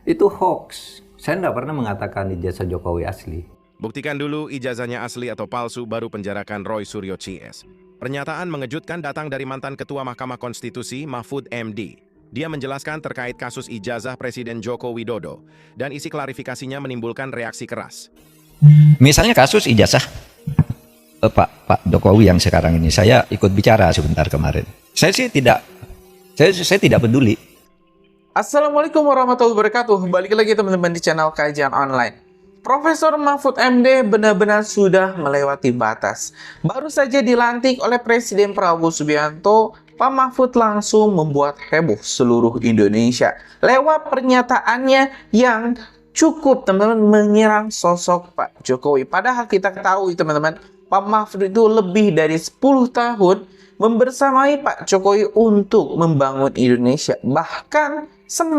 Itu hoax. Saya tidak pernah mengatakan ijazah Jokowi asli. Buktikan dulu ijazahnya asli atau palsu baru penjarakan Roy Suryo CS. Pernyataan mengejutkan datang dari mantan Ketua Mahkamah Konstitusi Mahfud MD. Dia menjelaskan terkait kasus ijazah Presiden Joko Widodo dan isi klarifikasinya menimbulkan reaksi keras. Misalnya kasus ijazah Pak Jokowi yang sekarang ini, saya ikut bicara sebentar kemarin. Saya tidak peduli. Assalamualaikum warahmatullahi wabarakatuh. Balik lagi teman-teman di channel Kajian Online. Profesor Mahfud MD benar-benar sudah melewati batas. Baru saja dilantik oleh Presiden Prabowo Subianto, Pak Mahfud langsung membuat heboh seluruh Indonesia lewat pernyataannya yang cukup teman-teman menyerang sosok Pak Jokowi. Padahal kita ketahui teman-teman, Pak Mahfud itu lebih dari 10 tahun membersamai Pak Jokowi untuk membangun Indonesia. Bahkan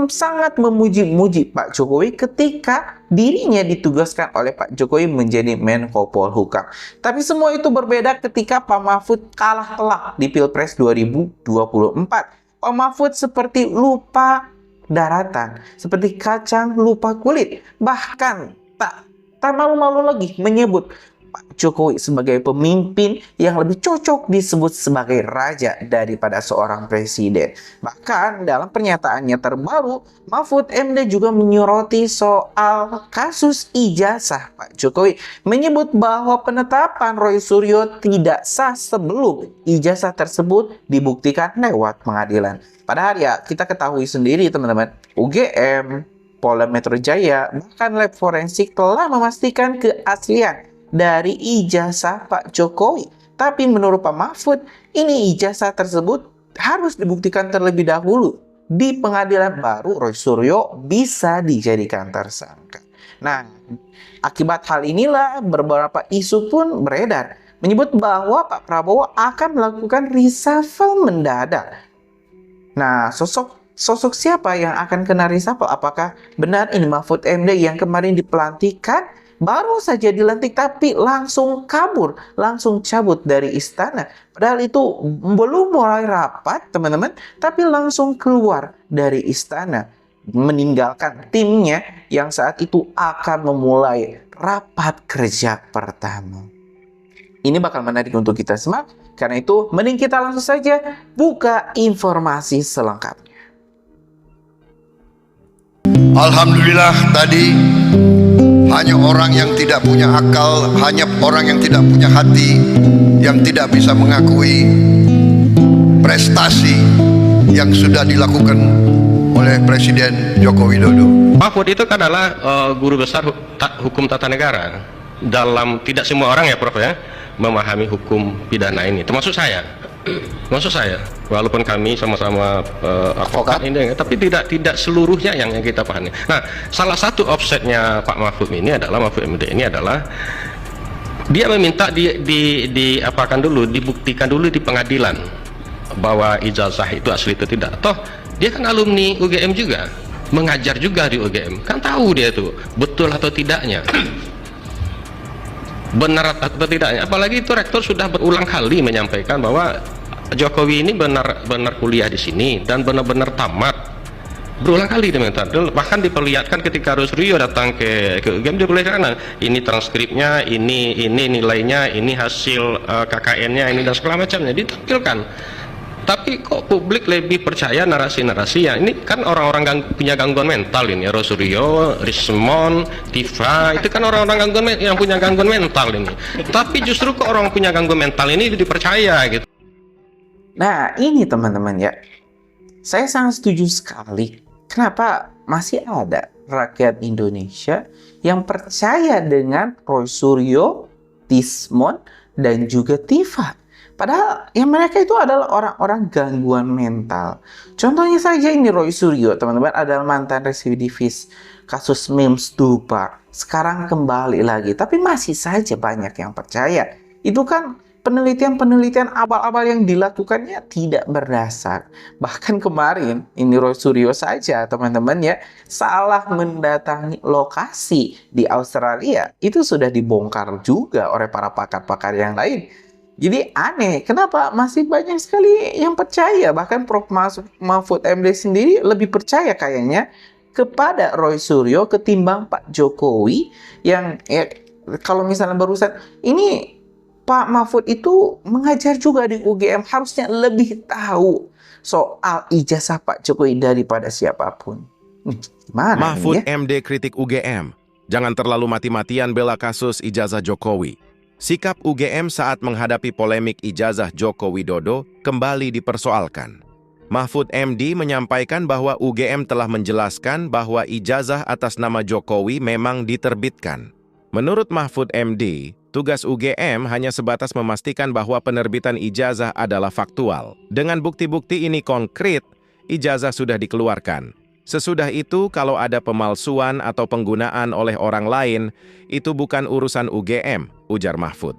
sangat memuji-muji Pak Jokowi ketika dirinya ditugaskan oleh Pak Jokowi menjadi Menko Polhukam. Tapi semua itu berbeda ketika Pak Mahfud kalah telak di Pilpres 2024. Pak Mahfud seperti lupa daratan, seperti kacang lupa kulit. Bahkan tak malu-malu lagi menyebut Pak Jokowi sebagai pemimpin yang lebih cocok disebut sebagai raja daripada seorang presiden. Bahkan dalam pernyataannya terbaru, Mahfud MD juga menyoroti soal kasus ijazah Pak Jokowi, menyebut bahwa penetapan Roy Suryo tidak sah sebelum ijazah tersebut dibuktikan lewat pengadilan. Padahal ya kita ketahui sendiri teman-teman, UGM, Polda Metro Jaya, bahkan lab forensik telah memastikan keaslian dari ijazah Pak Jokowi. Tapi menurut Pak Mahfud, ini ijazah tersebut harus dibuktikan terlebih dahulu di pengadilan, baru Roy Suryo bisa dijadikan tersangka. Nah, akibat hal inilah beberapa isu pun beredar menyebut bahwa Pak Prabowo akan melakukan reshuffle mendadak. Nah, sosok siapa yang akan kena reshuffle? Apakah benar ini Mahfud MD yang kemarin dipelantikan, baru saja dilantik tapi langsung kabur, langsung cabut dari istana? Padahal itu belum mulai rapat teman-teman, tapi langsung keluar dari istana, meninggalkan timnya yang saat itu akan memulai rapat kerja pertama. Ini bakal menarik untuk kita simak. Karena itu, mending kita langsung saja buka informasi selengkapnya. Alhamdulillah tadi hanya orang yang tidak punya akal, hanya orang yang tidak punya hati, yang tidak bisa mengakui prestasi yang sudah dilakukan oleh Presiden Joko Widodo. Mahfud itu kan adalah guru besar hukum tata negara. Dalam tidak semua orang ya Prof ya memahami hukum pidana ini, termasuk saya. Walaupun kami sama-sama advokat ini, tapi tidak seluruhnya yang kita pahami. Nah, salah satu offsetnya Pak Mahfud ini adalah Mahfud MD ini adalah dia meminta diapakan dulu, dibuktikan dulu di pengadilan bahwa ijazah itu asli itu tidak. Toh dia kan alumni UGM juga, mengajar juga di UGM, kan tahu dia itu betul atau tidaknya. Benar atau tidaknya, apalagi itu rektor sudah berulang kali menyampaikan bahwa Jokowi ini benar kuliah di sini dan benar-benar tamat. Berulang kali diminta, bahkan diperlihatkan ketika Roy Suryo datang ke UGM, diperlihatkan ini transkripnya, ini nilainya, ini hasil KKN-nya, ini dan segala macamnya ditampilkan. Tapi kok publik lebih percaya narasi-narasi yang ini kan orang-orang punya gangguan mental ini, Roy Suryo, Rismon, Tifa, itu kan orang-orang yang punya gangguan mental ini. Tapi justru kok orang punya gangguan mental ini dipercaya gitu. Nah, ini teman-teman ya, saya sangat setuju sekali. Kenapa masih ada rakyat Indonesia yang percaya dengan Roy Suryo, Tismon, dan juga Tifa? Padahal yang mereka itu adalah orang-orang gangguan mental. Contohnya saja ini Roy Suryo, teman-teman, adalah mantan residivis kasus meme stupa. Sekarang kembali lagi, tapi masih saja banyak yang percaya. Itu kan penelitian-penelitian awal-awal yang dilakukannya tidak berdasar. Bahkan kemarin, ini Roy Suryo saja, teman-teman ya, salah mendatangi lokasi di Australia. Itu sudah dibongkar juga oleh para pakar-pakar yang lain. Jadi aneh, kenapa masih banyak sekali yang percaya? Bahkan Prof. Mahfud MD sendiri lebih percaya kayaknya kepada Roy Suryo ketimbang Pak Jokowi yang kalau misalnya barusan ini Pak Mahfud itu mengajar juga di UGM, harusnya lebih tahu soal ijazah Pak Jokowi daripada siapapun. Gimana Mahfud ini ya? MD kritik UGM. Jangan terlalu mati-matian bela kasus ijazah Jokowi. Sikap UGM saat menghadapi polemik ijazah Joko Widodo kembali dipersoalkan. Mahfud MD menyampaikan bahwa UGM telah menjelaskan bahwa ijazah atas nama Jokowi memang diterbitkan. Menurut Mahfud MD, tugas UGM hanya sebatas memastikan bahwa penerbitan ijazah adalah faktual. Dengan bukti-bukti ini konkret, ijazah sudah dikeluarkan. Sesudah itu, kalau ada pemalsuan atau penggunaan oleh orang lain, itu bukan urusan UGM, ujar Mahfud.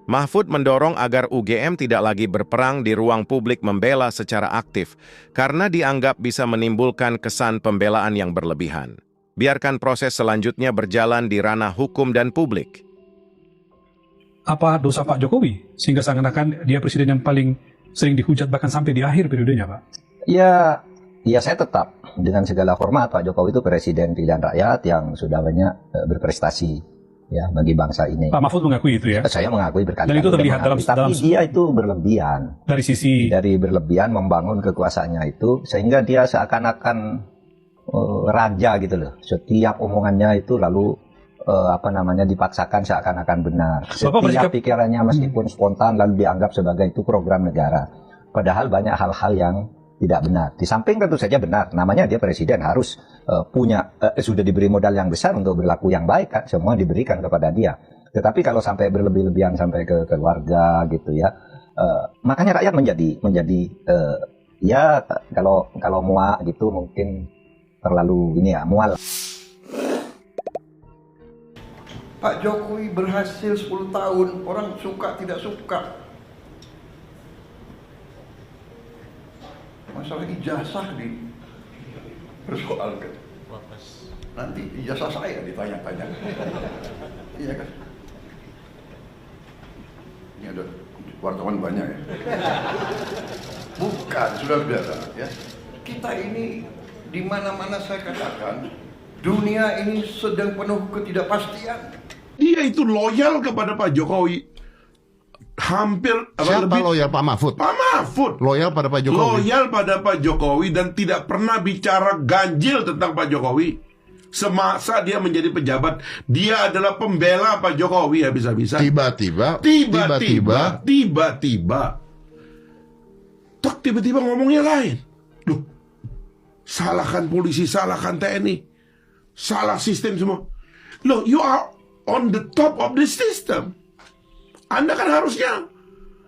Mahfud mendorong agar UGM tidak lagi berperang di ruang publik membela secara aktif, karena dianggap bisa menimbulkan kesan pembelaan yang berlebihan. Biarkan proses selanjutnya berjalan di ranah hukum dan publik. Apa dosa Pak Jokowi sehingga seakan-akan dia presiden yang paling sering dihujat bahkan sampai di akhir periodenya, Pak? Ya saya tetap dengan segala hormat Pak Jokowi itu presiden pilihan rakyat yang sudah banyak berprestasi ya bagi bangsa ini. Pak Mahfud mengakui itu ya? Saya mengakui berkali-kali. Dan itu terlihat tapi dia itu berlebihan. Dari berlebihan membangun kekuasaannya itu sehingga dia seakan-akan raja gitu loh. Setiap omongannya itu lalu dipaksakan seakan-akan benar. Setiap pikirannya meskipun spontan lalu dianggap sebagai itu program negara. Padahal banyak hal-hal yang tidak benar. Di samping tentu saja benar, namanya dia presiden harus sudah diberi modal yang besar untuk berlaku yang baik kan, semua diberikan kepada dia. Tetapi kalau sampai berlebih-lebihan sampai ke keluarga gitu ya, makanya rakyat menjadi kalau muak gitu mungkin terlalu mual. Pak Jokowi berhasil 10 tahun, orang suka tidak suka. Masalah ijazah dipersoalkan. Nanti ijazah saya ditanya-tanya. Iya kan? Ini ada wartawan banyak ya. Bukan, saudara-saudara ya. Kita ini di mana-mana saya katakan, dunia ini sedang penuh ketidakpastian. Dia itu loyal kepada Pak Jokowi. Siapa loyal? Pak Mahfud? Pak Mahfud Loyal pada Pak Jokowi? Loyal pada Pak Jokowi dan tidak pernah bicara ganjil tentang Pak Jokowi. Semasa dia menjadi pejabat, dia adalah pembela Pak Jokowi habis-habisan. Tiba-tiba tiba-tiba ngomongnya lain. Loh, salahkan polisi, salahkan TNI, salah sistem semua. Loh, you are on the top of the system. Anda kan harusnya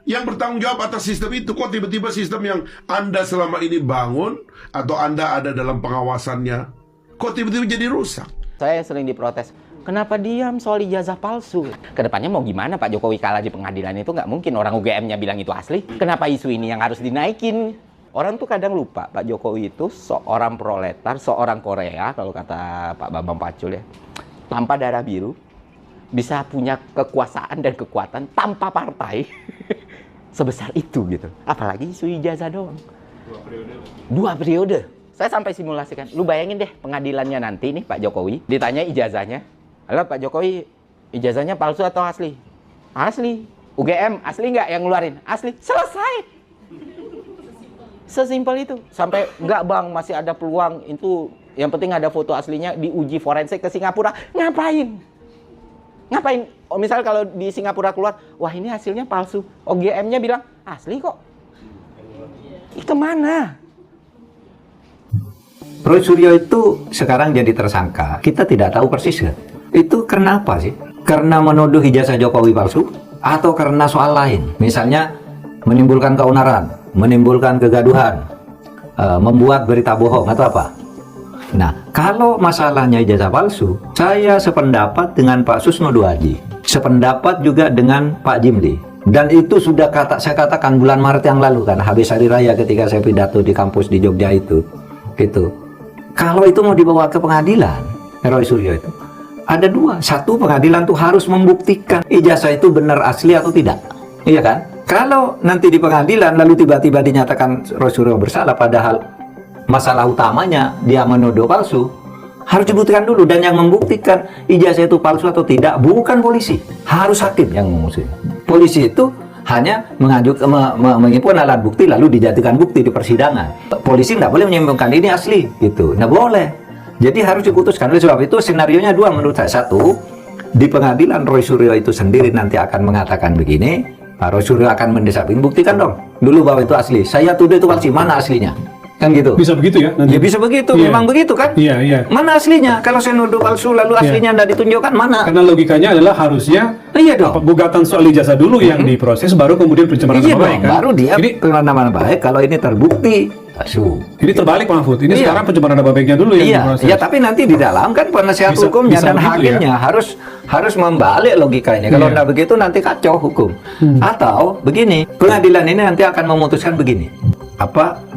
yang bertanggung jawab atas sistem itu. Kok tiba-tiba sistem yang Anda selama ini bangun atau Anda ada dalam pengawasannya, kok tiba-tiba jadi rusak? Saya sering diprotes, kenapa diam soal ijazah palsu? Kedepannya mau gimana Pak Jokowi kalah di pengadilan itu nggak mungkin orang UGM-nya bilang itu asli. Kenapa isu ini yang harus dinaikin? Orang tuh kadang lupa Pak Jokowi itu seorang proletar, seorang Korea kalau kata Pak Bambang Pacul ya, tanpa darah biru. Bisa punya kekuasaan dan kekuatan tanpa partai sebesar itu gitu. Apalagi isu ijazah doang. 2 periode. Saya sampai simulasikan. Lu bayangin deh pengadilannya nanti nih Pak Jokowi ditanya ijazahnya. Halo Pak Jokowi, ijazahnya palsu atau asli? Asli. UGM asli nggak yang ngeluarin? Asli. Selesai. Sesimpel itu. Sampai nggak bang masih ada peluang itu. Yang penting ada foto aslinya diuji forensik ke Singapura. Ngapain? Ngapain? Oh, misal kalau di Singapura keluar, wah ini hasilnya palsu. OGM-nya bilang, asli kok. Kemana? Roy Suryo itu sekarang jadi tersangka. Kita tidak tahu persis ya. Itu karena apa sih? Karena menuduh ijazah Jokowi palsu? Atau karena soal lain? Misalnya menimbulkan keonaran, menimbulkan kegaduhan, membuat berita bohong atau apa? Nah, kalau masalahnya ijazah palsu, saya sependapat dengan Pak Susno Duaji, sependapat juga dengan Pak Jimli. Dan itu sudah saya katakan bulan Maret yang lalu kan, habis hari raya ketika saya pidato di kampus di Jogja itu. Gitu. Kalau itu mau dibawa ke pengadilan, Roy Suryo itu, ada 2. Satu, pengadilan tuh harus membuktikan ijazah itu benar asli atau tidak. Iya kan? Kalau nanti di pengadilan lalu tiba-tiba dinyatakan Roy Suryo bersalah padahal masalah utamanya dia menuduh palsu, Harus dibuktikan dulu, dan yang membuktikan ijazah itu palsu atau tidak bukan polisi, harus hakim yang memutuskan. Polisi itu hanya mengimpun alat bukti lalu dijadikan bukti di persidangan. Polisi tidak boleh menyimpulkan ini asli, gitu, tidak boleh. Jadi harus diputuskan. Oleh sebab itu senarionya dua menurut saya. Satu, di pengadilan Roy Suryo itu sendiri nanti akan mengatakan begini, Pak Roy Suryo akan mendesak, buktikan dong dulu bahwa itu asli. Saya tuduh itu palsu, mana aslinya? Kan gitu. Bisa begitu ya? Nanti. Ya bisa begitu, memang begitu kan? Iya, iya. Mana aslinya? Kalau saya nuduh palsu lalu aslinya tidak ditunjukkan, mana? Karena logikanya adalah harusnya gugatan soal ijazah dulu yang diproses, baru kemudian pencemaran nama baik kan? Baru dia pencemaran nama baik kalau ini terbukti palsu. Ini terbalik Pak Mahfud, ini sekarang pencemaran nama baiknya dulu yang diproses. Iya, tapi nanti di dalam kan penasihat hukumnya dan hakimnya harus membalik logika ini. Kalau tidak begitu nanti kacau hukum. Atau begini, pengadilan ini nanti akan memutuskan begini.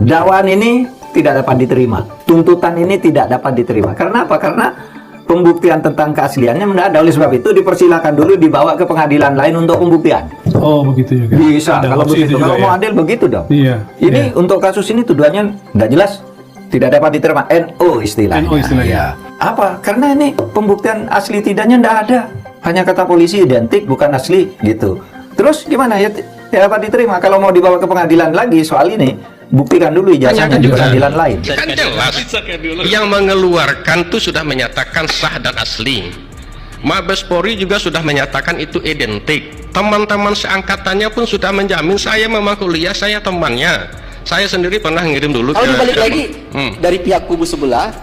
Dakwaan ini tidak dapat diterima, tuntutan ini tidak dapat diterima. Karena apa? Karena pembuktian tentang keasliannya tidak ada. Oleh sebab itu dipersilakan dulu dibawa ke pengadilan lain untuk pembuktian. Oh begitu juga. Bisa kalau begitu. Kalau mau adil begitu dong. Iya. Ini untuk kasus ini tuduhannya tidak jelas, tidak dapat diterima. NO istilahnya. NO istilahnya. Ya. Apa? Karena ini pembuktian asli tidaknya tidak ada. Hanya kata polisi identik bukan asli gitu. Terus gimana ya? Tidak dapat diterima. Kalau mau dibawa ke pengadilan lagi soal ini, buktikan dulu ijazahnya di pengadilan lain. Kan jelas, yang mengeluarkan itu sudah menyatakan sah dan asli. Mabes Polri juga sudah menyatakan itu identik. Teman-teman seangkatannya pun sudah menjamin saya memang kuliah, saya temannya. Saya sendiri pernah ngirim dulu. Kalau dibalik lagi dari pihak kubu sebelah,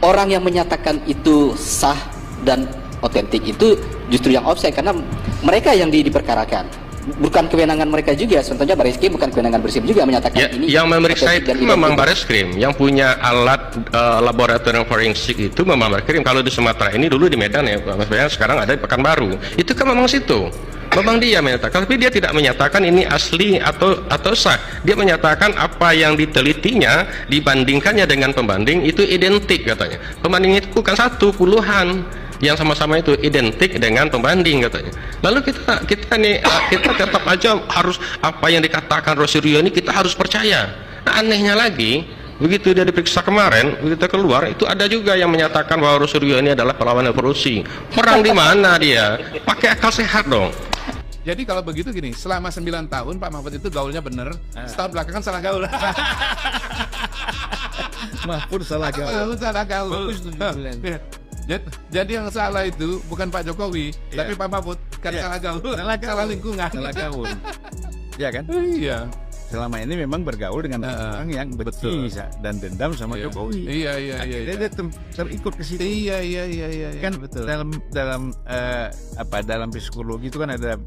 orang yang menyatakan itu sah dan otentik itu justru yang offside karena mereka yang diperkarakan. Bukan kewenangan mereka juga, contohnya Bareskrim bukan kewenangan Bareskrim juga menyatakan ini. Yang memeriksa itu memang Bareskrim, yang punya alat laboratorium forensik itu memang Bareskrim. Kalau di Sumatera ini dulu di Medan ya, sekarang ada di Pekanbaru. Itu kan memang situ. Memang dia menyatakan, tapi dia tidak menyatakan ini asli atau sah. Dia menyatakan apa yang ditelitinya dibandingkannya dengan pembanding itu identik katanya. Pembanding itu bukan satu, puluhan. Yang sama-sama itu identik dengan pembanding katanya. Lalu kita tetap aja harus apa yang dikatakan Roy Suryo ini kita harus percaya. Nah, anehnya lagi, begitu dia diperiksa kemarin, begitu keluar itu ada juga yang menyatakan bahwa Roy Suryo ini adalah pahlawan korupsi. Perang di mana dia? Pakai akal sehat dong. Jadi kalau begitu gini, selama 9 tahun Pak Mahfud itu gaulnya bener, setahun belakangan salah gaul. Mahfud salah gaul. Salah gaul. Jadi yang salah itu bukan Pak Jokowi, tapi Pak Mahfud karena salah gaul, salah lingkungan, salah gaul. Iya kan? Iya. Selama ini memang bergaul dengan orang yang benci dan dendam sama Jokowi. Iya. Dia terikut ke situ. Iya. Kan betul. Dalam psikologi itu kan ada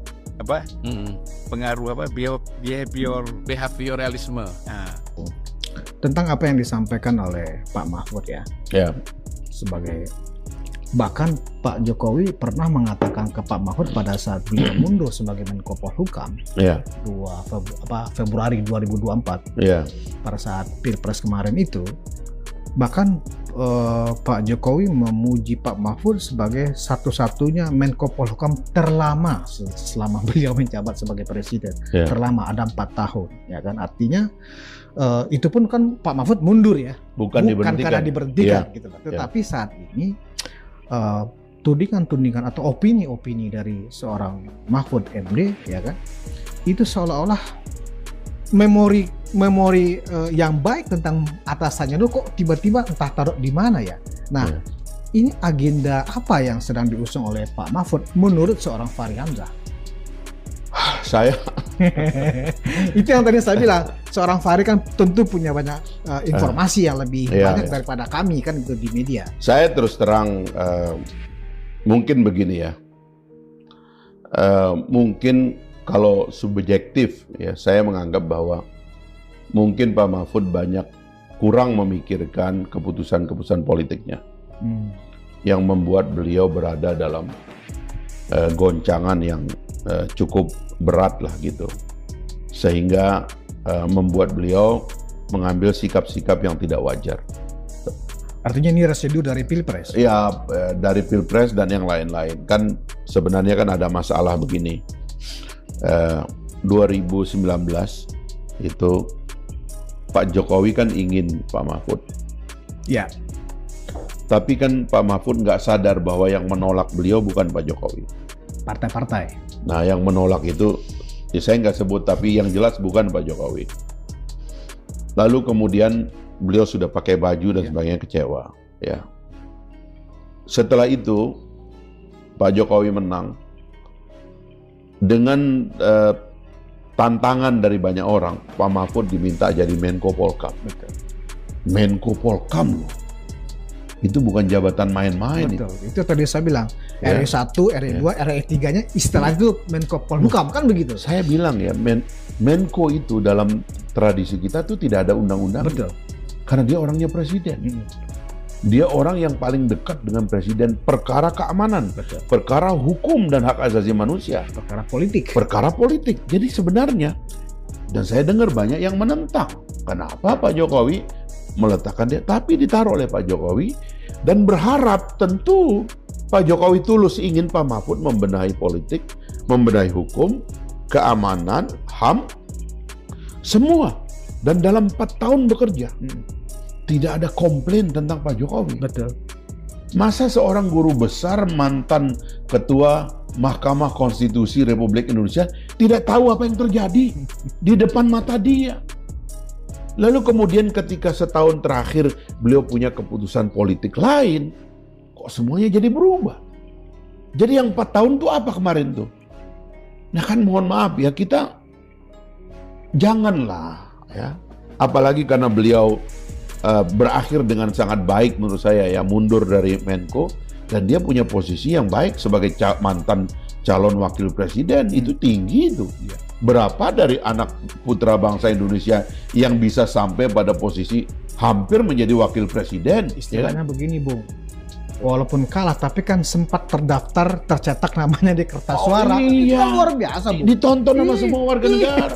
pengaruh behavioralisme. Tentang apa yang disampaikan oleh Pak Mahfud ya. Sebagai bahkan Pak Jokowi pernah mengatakan ke Pak Mahfud pada saat beliau mundur sebagai Menko Polhukam 2 Februari 2024 pada saat Pilpres kemarin itu, bahkan Pak Jokowi memuji Pak Mahfud sebagai satu-satunya Menko Polhukam terlama selama beliau menjabat sebagai presiden. Terlama, ada 4 tahun ya kan, artinya itu pun kan Pak Mahfud mundur ya, bukan karena diberhentikan gitu. Tetapi saat ini tudingan-tudingan atau opini-opini dari seorang Mahfud MD ya kan, itu seolah-olah memori yang baik tentang atasannya dulu kok tiba-tiba entah taruh di mana ya. Nah, ini agenda apa yang sedang diusung oleh Pak Mahfud menurut seorang Fahri Hamzah? Saya itu yang tadi saya bilang, seorang Fahri kan tentu punya banyak informasi yang lebih banyak daripada kami kan itu di media. Saya terus terang mungkin begini ya, mungkin kalau subjektif ya, saya menganggap bahwa mungkin Pak Mahfud banyak kurang memikirkan keputusan-keputusan politiknya yang membuat beliau berada dalam goncangan yang cukup berat lah gitu, sehingga membuat beliau mengambil sikap-sikap yang tidak wajar. Artinya ini residu dari Pilpres? Ya, dari Pilpres dan yang lain-lain. Kan sebenarnya kan ada masalah begini. 2019 itu Pak Jokowi kan ingin Pak Mahfud. Ya. Tapi kan Pak Mahfud nggak sadar bahwa yang menolak beliau bukan Pak Jokowi. Partai-partai. Nah, yang menolak itu, ya saya nggak sebut, tapi yang jelas bukan Pak Jokowi. Lalu kemudian beliau sudah pakai baju dan sebagainya, kecewa. Ya. Setelah itu, Pak Jokowi menang dengan tantangan dari banyak orang. Pak Mahfud diminta jadi Menko Polkam. Menko Polkam loh. Itu bukan jabatan main-main. Betul. Itu tadi saya bilang, RI 1, RI 2, RI 3-nya istilah itu Menko Polhukam, kan begitu? Saya bilang ya, Menko itu dalam tradisi kita tuh tidak ada undang-undang. Betul. Karena dia orangnya presiden. Dia orang yang paling dekat dengan presiden, perkara keamanan, perkara hukum dan hak asasi manusia, perkara politik. Perkara politik. Jadi sebenarnya, dan saya dengar banyak yang menentang, kenapa Pak Jokowi meletakkan dia, tapi ditaruh oleh Pak Jokowi dan berharap tentu Pak Jokowi tulus ingin Pak Mahfud membenahi politik, membenahi hukum, keamanan, HAM, semua. Dan dalam 4 tahun bekerja, tidak ada komplain tentang Pak Jokowi. Betul. Masa seorang guru besar, mantan ketua Mahkamah Konstitusi Republik Indonesia tidak tahu apa yang terjadi di depan mata dia? Lalu kemudian ketika setahun terakhir beliau punya keputusan politik lain, kok semuanya jadi berubah? Jadi yang 4 tahun itu apa kemarin tuh? Nah kan mohon maaf ya, kita janganlah ya. Apalagi karena beliau berakhir dengan sangat baik menurut saya ya, mundur dari Menko, dan dia punya posisi yang baik sebagai mantan calon wakil presiden, itu tinggi itu. Berapa dari anak putra bangsa Indonesia yang bisa sampai pada posisi hampir menjadi wakil presiden? Istilahnya begini, Bung. Walaupun kalah, tapi kan sempat terdaftar, tercetak namanya di kertas suara. Iya. Itu kan luar biasa, Bung. Ditonton sama semua warga negara.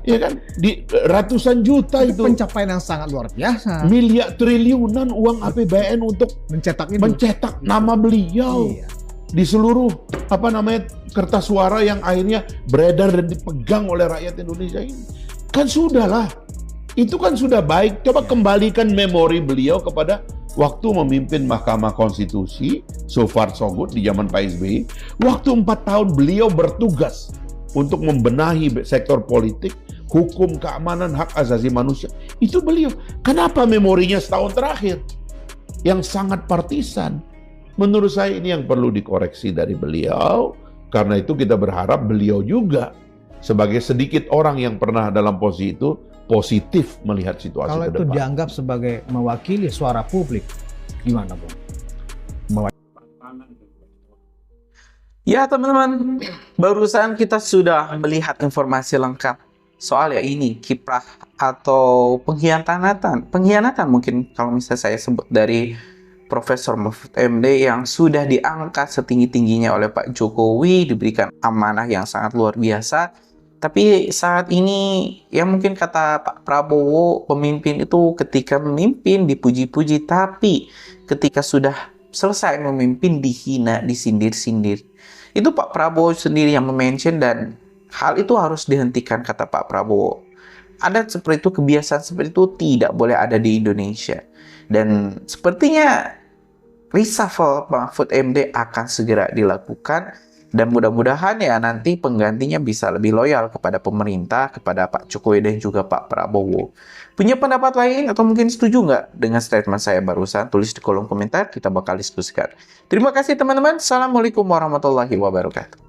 Ya kan? Di ratusan juta itu. Pencapaian yang sangat luar biasa. Miliar triliunan uang APBN untuk mencetak nama beliau. Iya. Di seluruh kertas suara yang akhirnya beredar dan dipegang oleh rakyat Indonesia ini. Kan sudahlah. Itu kan sudah baik. Coba kembalikan memori beliau kepada waktu memimpin Mahkamah Konstitusi, so far so good di zaman Pak SBY. Waktu 4 tahun beliau bertugas untuk membenahi sektor politik, hukum, keamanan, hak asasi manusia. Itu beliau. Kenapa memorinya setahun terakhir yang sangat partisan? Menurut saya ini yang perlu dikoreksi dari beliau. Karena itu kita berharap beliau juga sebagai sedikit orang yang pernah dalam posisi itu positif melihat situasi kalau ke depan. Itu dianggap sebagai mewakili suara publik, gimana, Bung? Ya teman-teman, barusan kita sudah melihat informasi lengkap soal ya ini kiprah atau pengkhianatan mungkin kalau misalnya saya sebut dari Profesor Mahfud MD yang sudah diangkat setinggi-tingginya oleh Pak Jokowi, diberikan amanah yang sangat luar biasa. Tapi saat ini, ya mungkin kata Pak Prabowo, pemimpin itu ketika memimpin dipuji-puji, tapi ketika sudah selesai memimpin dihina, disindir-sindir. Itu Pak Prabowo sendiri yang mention dan hal itu harus dihentikan, kata Pak Prabowo. Adat seperti itu, kebiasaan seperti itu tidak boleh ada di Indonesia. Dan sepertinya reshuffle Mahfud MD akan segera dilakukan dan mudah-mudahan ya nanti penggantinya bisa lebih loyal kepada pemerintah, kepada Pak Jokowi dan juga Pak Prabowo. Punya pendapat lain atau mungkin setuju nggak dengan statement saya barusan? Tulis di kolom komentar, kita bakal diskusikan. Terima kasih teman-teman. Assalamualaikum warahmatullahi wabarakatuh.